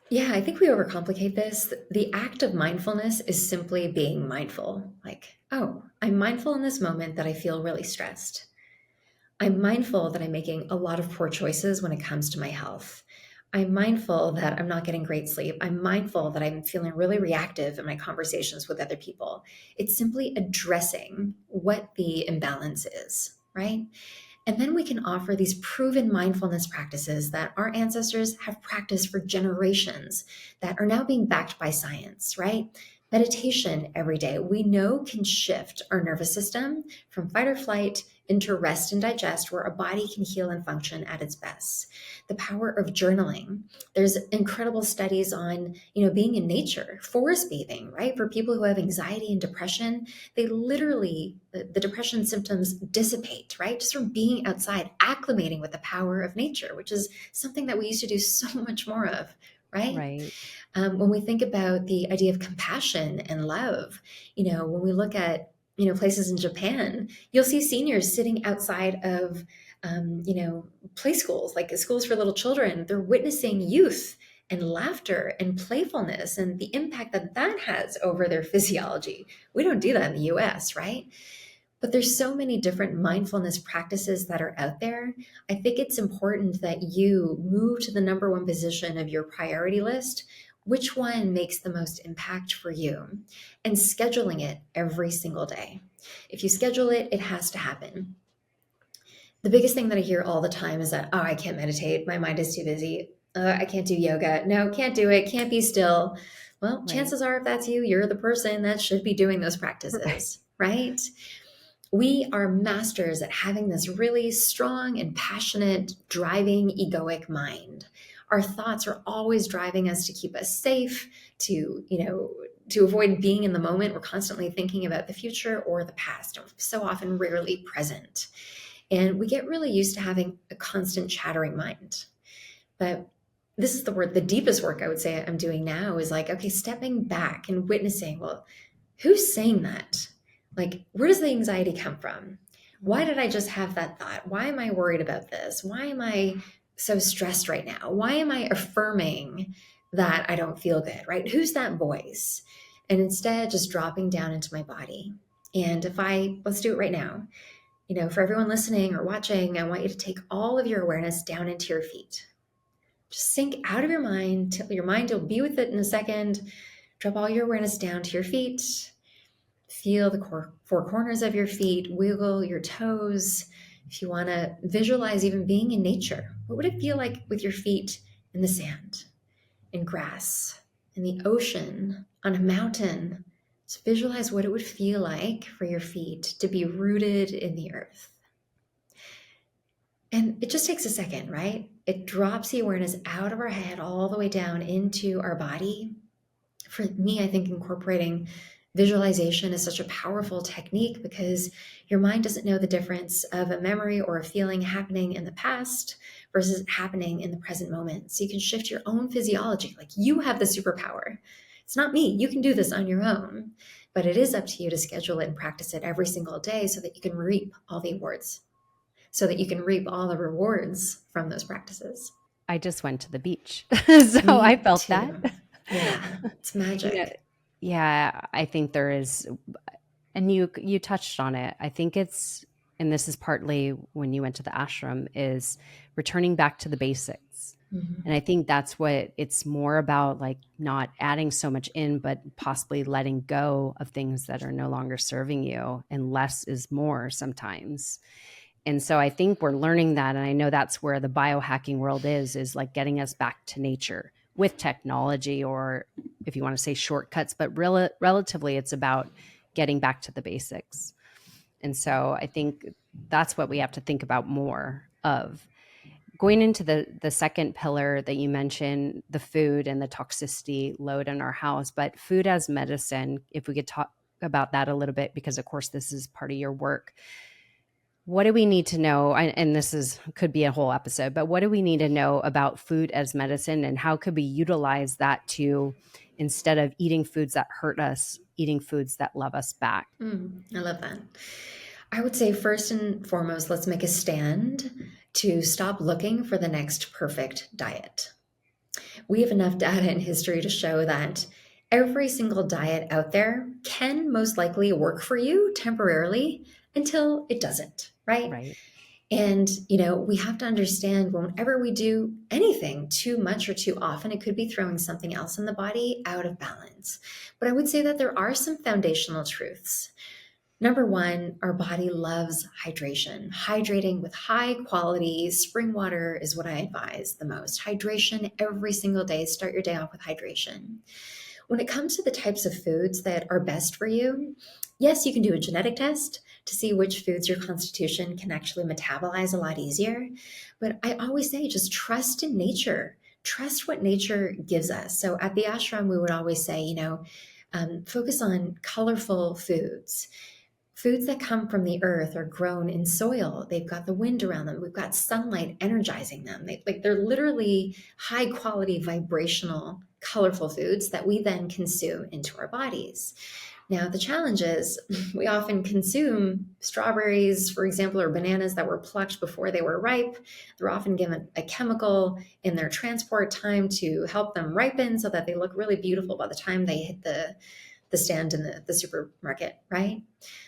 Yeah, I think we overcomplicate this. The act of mindfulness is simply being mindful. Like, oh, I'm mindful in this moment that I feel really stressed. I'm mindful that I'm making a lot of poor choices when it comes to my health. I'm mindful that I'm not getting great sleep. I'm mindful that I'm feeling really reactive in my conversations with other people. It's simply addressing what the imbalance is, right? And then we can offer these proven mindfulness practices that our ancestors have practiced for generations that are now being backed by science, right? Meditation every day, we know can shift our nervous system from fight or flight into rest and digest, where a body can heal and function at its best. The power of journaling. There's incredible studies on, being in nature, forest bathing, right? For people who have anxiety and depression, they literally, the depression symptoms dissipate, right? Just from being outside, acclimating with the power of nature, which is something that we used to do so much more of, right? Right. When we think about the idea of compassion and love, when we look at, places in Japan, you'll see seniors sitting outside of, play schools, like schools for little children. They're witnessing youth and laughter and playfulness and the impact that that has over their physiology. We don't do that in the US, right? But there's so many different mindfulness practices that are out there. I think it's important that you move to the number one position of your priority list. Which one makes the most impact for you? And scheduling it every single day. If you schedule it, it has to happen. The biggest thing that I hear all the time is that, oh, I can't meditate. My mind is too busy. I can't do yoga. No, can't do it. Can't be still. Well, Right. chances are, if that's you, you're the person that should be doing those Right. practices, right? We are masters at having this really strong and passionate, driving, egoic mind. Our thoughts are always driving us to keep us safe, to avoid being in the moment. We're constantly thinking about the future or the past, so often rarely present. And we get really used to having a constant chattering mind. But this is the deepest work I would say I'm doing now is like, okay, stepping back and witnessing, well, who's saying that? Like, where does the anxiety come from? Why did I just have that thought? Why am I worried about this? Why am I so stressed right now? Why am I affirming that I don't feel good, right? Who's that voice? And instead, just dropping down into my body. And let's do it right now. For everyone listening or watching, I want you to take all of your awareness down into your feet. Just sink out of your mind. Your mind will be with it in a second. Drop all your awareness down to your feet. Feel the four corners of your feet, wiggle your toes. If you want to visualize even being in nature, what would it feel like with your feet in the sand, in grass, in the ocean, on a mountain? Just visualize what it would feel like for your feet to be rooted in the earth. And it just takes a second, right? It drops the awareness out of our head all the way down into our body. For me, I think incorporating visualization is such a powerful technique because your mind doesn't know the difference of a memory or a feeling happening in the past versus happening in the present moment. So you can shift your own physiology. Like, you have the superpower. It's not me. You can do this on your own, but it is up to you to schedule it and practice it every single day so that you can reap all the awards, so that you can reap all the rewards from those practices. I just went to the beach, so I Me felt that. too. Yeah, it's you know, magic. yeah, I think there is, and you touched on it. I think it's, and this is partly when you went to the ashram, is returning back to the basics. And Mhm. I think that's what it's more about, like not adding so much in, but possibly letting go of things that are no longer serving you, and less is more sometimes. And so I think we're learning that. And I know that's where the biohacking world is like getting us back to nature with technology, or if you want to say shortcuts, but relatively it's about getting back to the basics. And so I think that's what we have to think about more of. Going into the second pillar that you mentioned, the food and the toxicity load in our house, but food as medicine, if we could about that a little bit because, of course, this is part of your work. What do we need to know? And this is could be a whole episode, but what do we need to know about food as medicine, and how could we utilize that to, instead of eating foods that hurt us, eating foods that love us back? I love that. I would say first and foremost, let's make a stand to stop looking for the next perfect diet. We have enough data in history to show that every single diet out there can most likely work for you temporarily until it doesn't, right? Right. And, we have to understand whenever we do anything too much or too often, it could be throwing something else in the body out of balance. But I would say that there are some foundational truths. Number one, our body loves hydration. Hydrating with high quality spring water is what I advise the most. Hydration every single day. Start your day off with hydration. When it comes to the types of foods that are best for you, yes, you can do a genetic test to see which foods your constitution can actually metabolize a lot easier. But I always say just trust in nature. Trust what nature gives us. So at the ashram, we would always say, focus on colorful foods. Foods that come from the earth are grown in soil. They've got the wind around them. We've got sunlight energizing them. They're literally high quality, vibrational, colorful foods that we then consume into our bodies. Now, the challenge is we often consume strawberries, for example, or bananas that were plucked before they were ripe. They're often given a chemical in their transport time to help them ripen so that they look really beautiful by the time they hit the stand in the supermarket, right?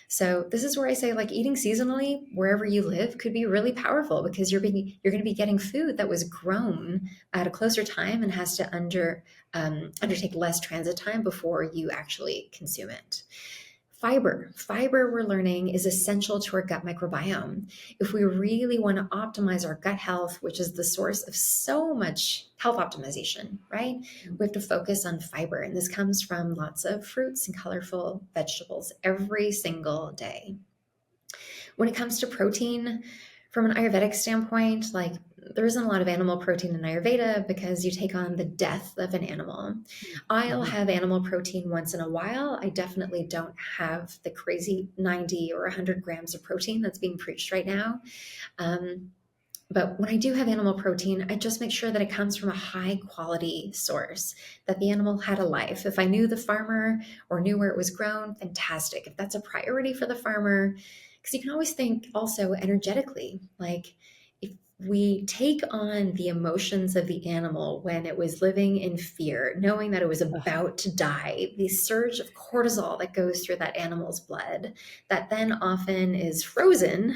So this is where I say, like, eating seasonally wherever you live could be really powerful because you're going to be getting food that was grown at a closer time and has to undertake less transit time before you actually consume it. Fiber, we're learning, is essential to our gut microbiome. If we really want to optimize our gut health, which is the source of so much health optimization, right? We have to focus on fiber. And this comes from lots of fruits and colorful vegetables every single day. When it comes to protein, from an Ayurvedic standpoint, like, there isn't a lot of animal protein in Ayurveda because you take on the death of an animal. I'll have animal protein once in a while. I definitely don't have the crazy 90 or 100 grams of protein that's being preached right now. But when I do have animal protein, I just make sure that it comes from a high quality source, that the animal had a life. If I knew the farmer or knew where it was grown, fantastic. If that's a priority for the farmer, because you can always think also energetically, like, if we take on the emotions of the animal when it was living in fear, knowing that it was about to die, the surge of cortisol that goes through that animal's blood, that then often is frozen,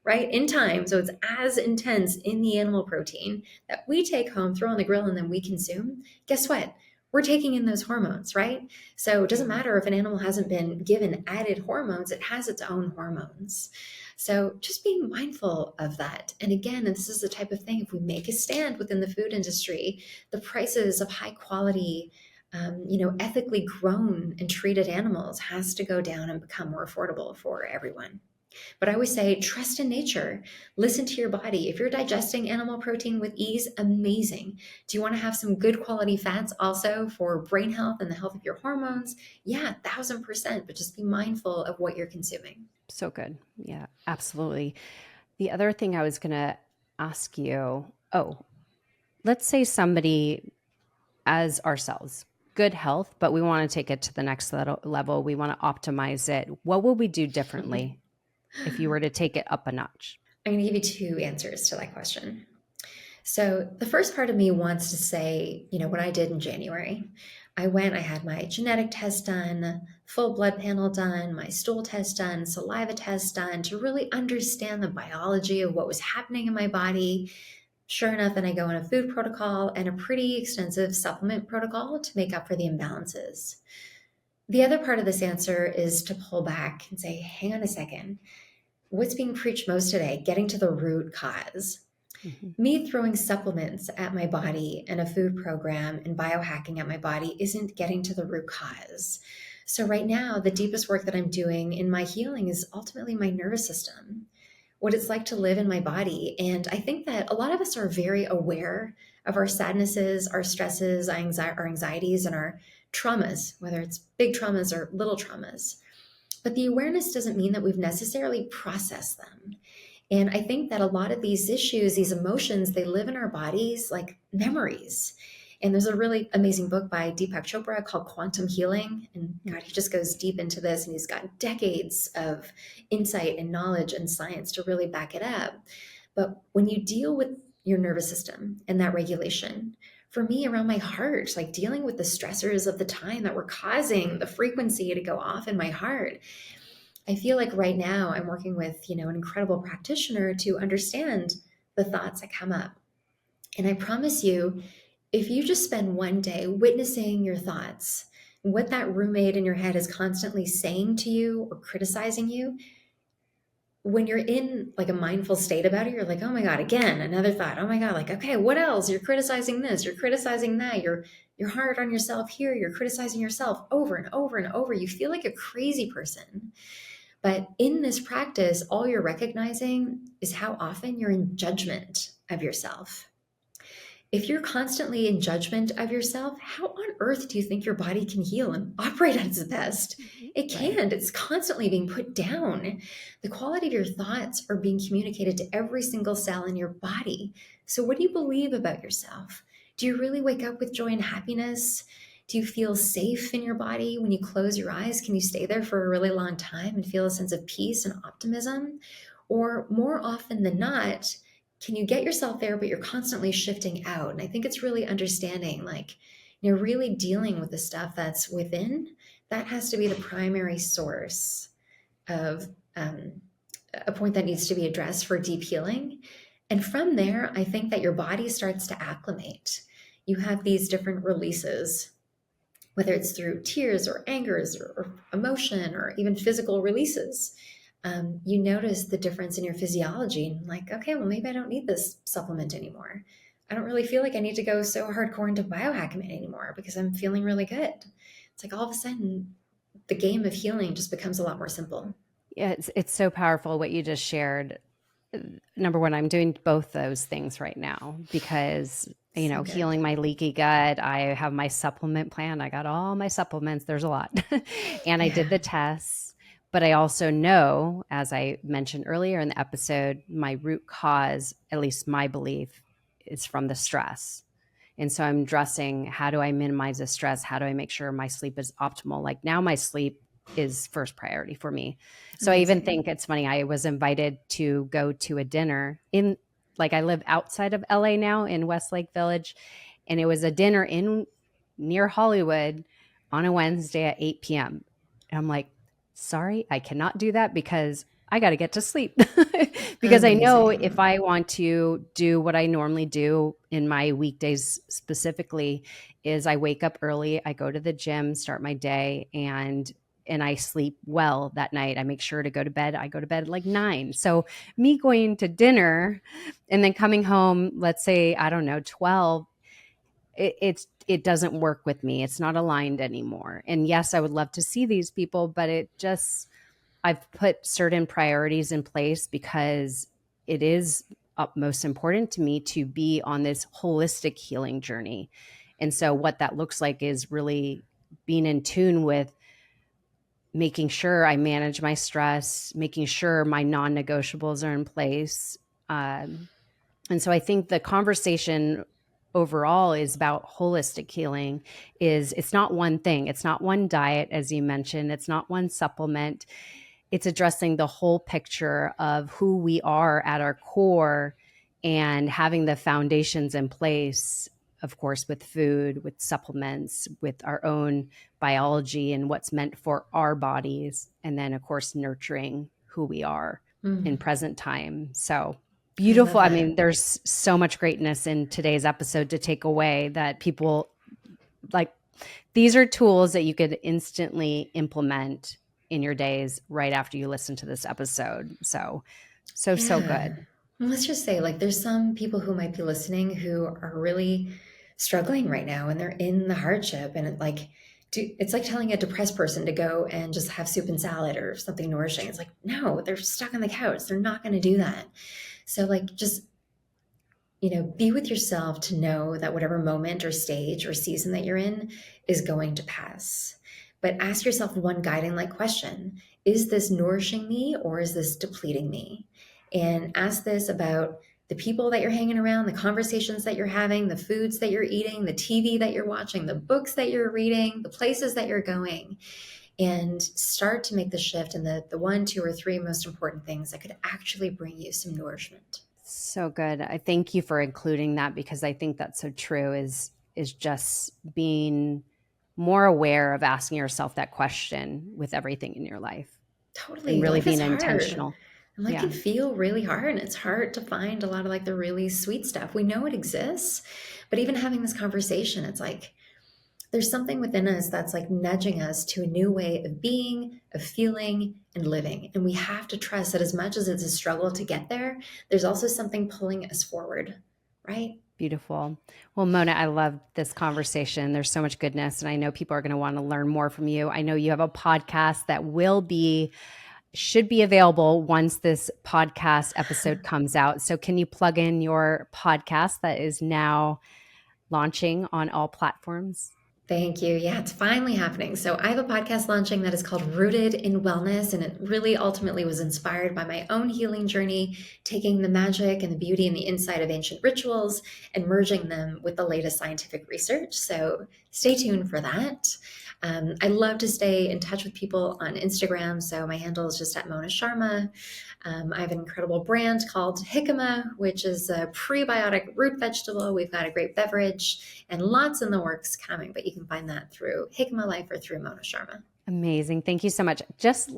right, in time. So it's as intense in the animal protein that we take home, throw on the grill, and then we consume. Guess what? We're taking in those hormones, right? So it doesn't matter if an animal hasn't been given added hormones, it has its own hormones. So just being mindful of that. And again, this is the type of thing, if we make a stand within the food industry, the prices of high quality, ethically grown and treated animals has to go down and become more affordable for everyone. But I always say, trust in nature. Listen to your body. If you're digesting animal protein with ease, amazing. Do you want to have some good quality fats also for brain health and the health of your hormones? Yeah, 1000%. But just be mindful of what you're consuming. So good. Yeah, absolutely. The other thing I was going to ask you, let's say somebody, as ourselves, good health, but we want to take it to the next level. We want to optimize it. What would we do differently if you were to take it up a notch? I'm going to give you 2 answers to that question. So the first part of me wants to say, what I did in January. I had my genetic test done, full blood panel done, my stool test done, saliva test done, to really understand the biology of what was happening in my body. Sure enough, then I go on a food protocol and a pretty extensive supplement protocol to make up for the imbalances. The other part of this answer is to pull back and say, hang on a second. What's being preached most today? Getting to the root cause. Me throwing supplements at my body and a food program and biohacking at my body isn't getting to the root cause. So right now, the deepest work that I'm doing in my healing is ultimately my nervous system, what it's like to live in my body. And I think that a lot of us are very aware of our sadnesses, our stresses, our anxieties, and our traumas, whether it's big traumas or little traumas. But the awareness doesn't mean that we've necessarily processed them. And I think that a lot of these issues, these emotions, they live in our bodies like memories. And there's a really amazing book by Deepak Chopra called Quantum Healing. And God, he just goes deep into this, and he's got decades of insight and knowledge and science to really back it up. But when you deal with your nervous system and that regulation, for me around my heart, like dealing with the stressors of the time that were causing the frequency to go off in my heart, I feel like right now I'm working with, an incredible practitioner to understand the thoughts that come up. And I promise you, if you just spend one day witnessing your thoughts, what that roommate in your head is constantly saying to you or criticizing you, when you're in like a mindful state about it, you're like, oh my God, again, another thought. Oh my God, like, okay, what else? You're criticizing this, you're criticizing that, you're hard on yourself here, you're criticizing yourself over and over and over. You feel like a crazy person. But in this practice, all you're recognizing is how often you're in judgment of yourself. If you're constantly in judgment of yourself, how on earth do you think your body can heal and operate at its best? It Right. can't. It's constantly being put down. The quality of your thoughts are being communicated to every single cell in your body. So, what do you believe about yourself? Do you really wake up with joy and happiness? Do you feel safe in your body when you close your eyes? Can you stay there for a really long time and feel a sense of peace and optimism? Or more often than not, can you get yourself there, but you're constantly shifting out? And I think it's really understanding, like, really dealing with the stuff that's within. That has to be the primary source of a point that needs to be addressed for deep healing. And from there, I think that your body starts to acclimate. You have these different releases, whether it's through tears or angers or emotion or even physical releases. You notice the difference in your physiology and like, okay, well, maybe I don't need this supplement anymore. I don't really feel like I need to go so hardcore into biohacking anymore because I'm feeling really good. It's like all of a sudden the game of healing just becomes a lot more simple. Yeah, it's so powerful what you just shared. Number one, I'm doing both those things right now because, So good. healing my leaky gut. I have my supplement plan. I got all my supplements. There's a lot. And I did Yeah. the tests. But I also know, as I mentioned earlier in the episode, my root cause, at least my belief, is from the stress. And so I'm addressing, how do I minimize the stress? How do I make sure my sleep is optimal? Like now my sleep is first priority for me. So I even Amazing. think it's funny. I was invited to go to a dinner in, like, I live outside of LA now in Westlake Village, and it was a dinner in near Hollywood on a Wednesday at 8 p.m. And I'm like, sorry, I cannot do that because I got to get to sleep. Because I know if Amazing. I want to do what I normally do in my weekdays specifically, is I wake up early, I go to the gym, start my day, and I sleep well that night. I make sure to go to bed. I go to bed at like 9. So me going to dinner and then coming home, let's say, I don't know, 12, it doesn't work with me. It's not aligned anymore. And yes, I would love to see these people, but I've put certain priorities in place because it is most important to me to be on this holistic healing journey. And so what that looks like is really being in tune with making sure I manage my stress, making sure my non-negotiables are in place. And so I think the conversation overall is about holistic healing. Is It's not one thing. It's not one diet, as you mentioned. It's not one supplement. It's addressing the whole picture of who we are at our core and having the foundations in place, of course, with food, with supplements, with our own biology and what's meant for our bodies. And then, of course, nurturing who we are in Mm, present time. So I beautiful. love I that. mean, there's so much greatness in today's episode to take away that people like. These are tools that you could instantly implement in your days right after you listen to this episode. So, so Yeah. good. And let's just say, like, there's some people who might be listening who are really struggling right now and they're in the hardship. And it's like telling a depressed person to go and just have soup and salad or something nourishing. It's like, no, they're stuck on the couch. They're not going to do that. So, like, just, be with yourself to know that whatever moment or stage or season that you're in is going to pass. But ask yourself one guiding like question. Is this nourishing me or is this depleting me? And ask this about the people that you're hanging around, the conversations that you're having, the foods that you're eating, the TV that you're watching, the books that you're reading, the places that you're going, and start to make the shift in the one, two, or three most important things that could actually bring you some nourishment. So good. I thank you for including that because I think that's so true is just being more aware of asking yourself that question with everything in your life and Totally. really Life is being hard. intentional. And life can Yeah. feel really hard. And it's hard to find a lot of like the really sweet stuff. We know it exists, but even having this conversation, it's like there's something within us that's like nudging us to a new way of being, of feeling, and living. And we have to trust that as much as it's a struggle to get there, there's also something pulling us forward, right? Beautiful. Well, Mona, I love this conversation. There's so much goodness, and I know people are going to want to learn more from you. I know you have a podcast that should be available once this podcast episode comes out. So, can you plug in your podcast that is now launching on all platforms? Thank you. Yeah, it's finally happening. So, I have a podcast launching that is called Rooted in Wellness, and it really ultimately was inspired by my own healing journey, taking the magic and the beauty and the insight of ancient rituals and merging them with the latest scientific research. So, stay tuned for that. I love to stay in touch with people on Instagram. So, my handle is just at Mona Sharma. I have an incredible brand called Jicama, which is a prebiotic root vegetable. We've got a great beverage and lots in the works coming, but you can find that through Jicama Life or through Mona Sharma. Amazing. Thank you so much. Just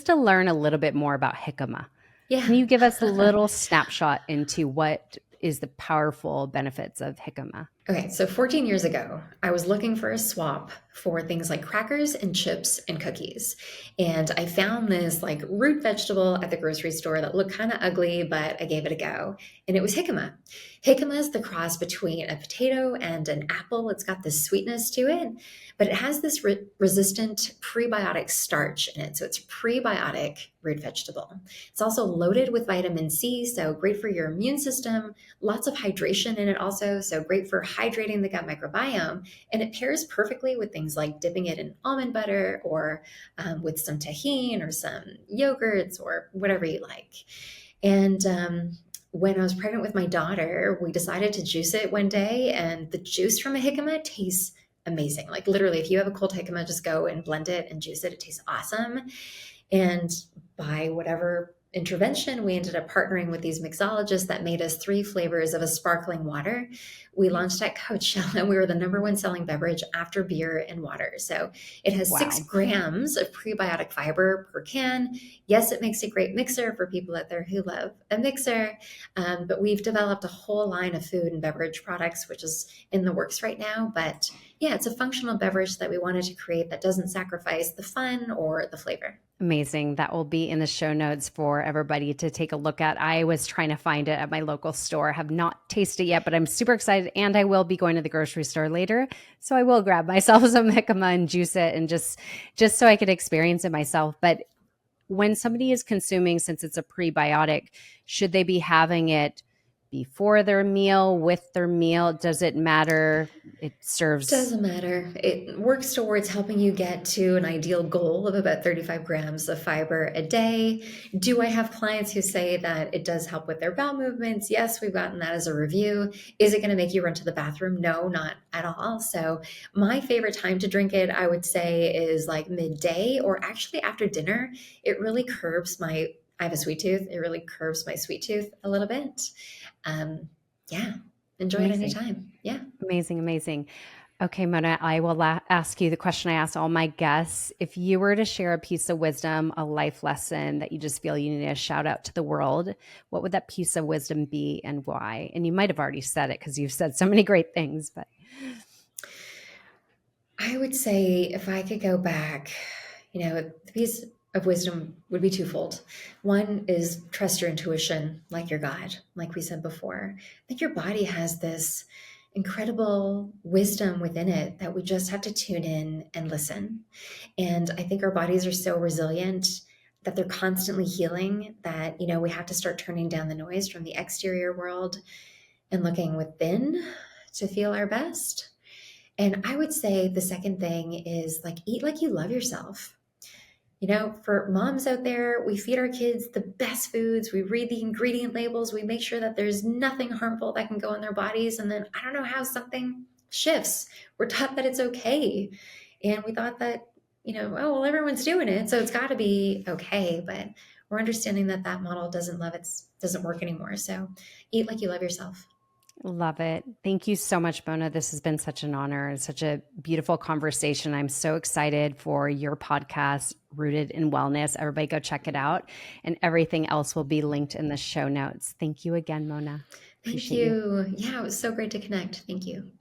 to learn a little bit more about jicama, Yeah. can you give us a little snapshot into what is the powerful benefits of jicama? Okay, so 14 years ago, I was looking for a swap for things like crackers and chips and cookies. And I found this like root vegetable at the grocery store that looked kind of ugly, but I gave it a go. And it was jicama. Jicama is the cross between a potato and an apple. It's got this sweetness to it, but it has this resistant prebiotic starch in it. So it's a prebiotic root vegetable. It's also loaded with vitamin C, so great for your immune system. Lots of hydration in it also, so great for hydrating the gut microbiome. And it pairs perfectly with things like dipping it in almond butter or with some tahini or some yogurts or whatever you like. And when I was pregnant with my daughter, we decided to juice it one day, and the juice from a jicama tastes amazing. Like literally, if you have a cold jicama, just go and blend it and juice it. It tastes awesome. And by whatever intervention, we ended up partnering with these mixologists that made us three flavors of a sparkling water. We launched at Coachella, and we were the number one selling beverage after beer and water. So it has Wow. 6 grams of prebiotic fiber per can. Yes, it makes a great mixer for people out there who love a mixer. But we've developed a whole line of food and beverage products, which is in the works right now. But yeah, it's a functional beverage that we wanted to create that doesn't sacrifice the fun or the flavor. Amazing. That will be in the show notes for everybody to take a look at. I was trying to find it at my local store. Have not tasted it yet, but I'm super excited. And I will be going to the grocery store later. So I will grab myself some jicama and juice it and just so I could experience it myself. But when somebody is consuming, since it's a prebiotic, should they be having it before their meal, with their meal? Does it matter? It serves. Doesn't matter. It works towards helping you get to an ideal goal of about 35 grams of fiber a day. Do I have clients who say that it does help with their bowel movements? Yes, we've gotten that as a review. Is it going to make you run to the bathroom? No, not at all. So, my favorite time to drink it, I would say, is like midday or actually after dinner. It really curbs my, I have a sweet tooth. It really curbs my sweet tooth a little bit. Um, yeah, enjoy it Amazing. anytime. Yeah. Amazing. Amazing. Okay, Mona, I will ask you the question I ask all my guests. If you were to share a piece of wisdom, a life lesson that you just feel you need to shout out to the world, what would that piece of wisdom be and why? And you might have already said it because you've said so many great things, but I would say if I could go back, the piece of wisdom would be twofold. One is trust your intuition like your God, like we said before. I think your body has this incredible wisdom within it that we just have to tune in and listen. And I think our bodies are so resilient that they're constantly healing that, we have to start turning down the noise from the exterior world and looking within to feel our best. And I would say the second thing is like eat like you love yourself. For moms out there, we feed our kids the best foods. We read the ingredient labels. We make sure that there's nothing harmful that can go in their bodies. And then I don't know how something shifts. We're taught that it's okay. And we thought that, oh, well, everyone's doing it. So it's got to be okay. But we're understanding that that model doesn't work anymore. So eat like you love yourself. Love it. Thank you so much, Mona. This has been such an honor and such a beautiful conversation. I'm so excited for your podcast, Rooted in Wellness. Everybody go check it out. And everything else will be linked in the show notes. Thank you again, Mona. Thank Appreciate you. you. Yeah, it was so great to connect. Thank you.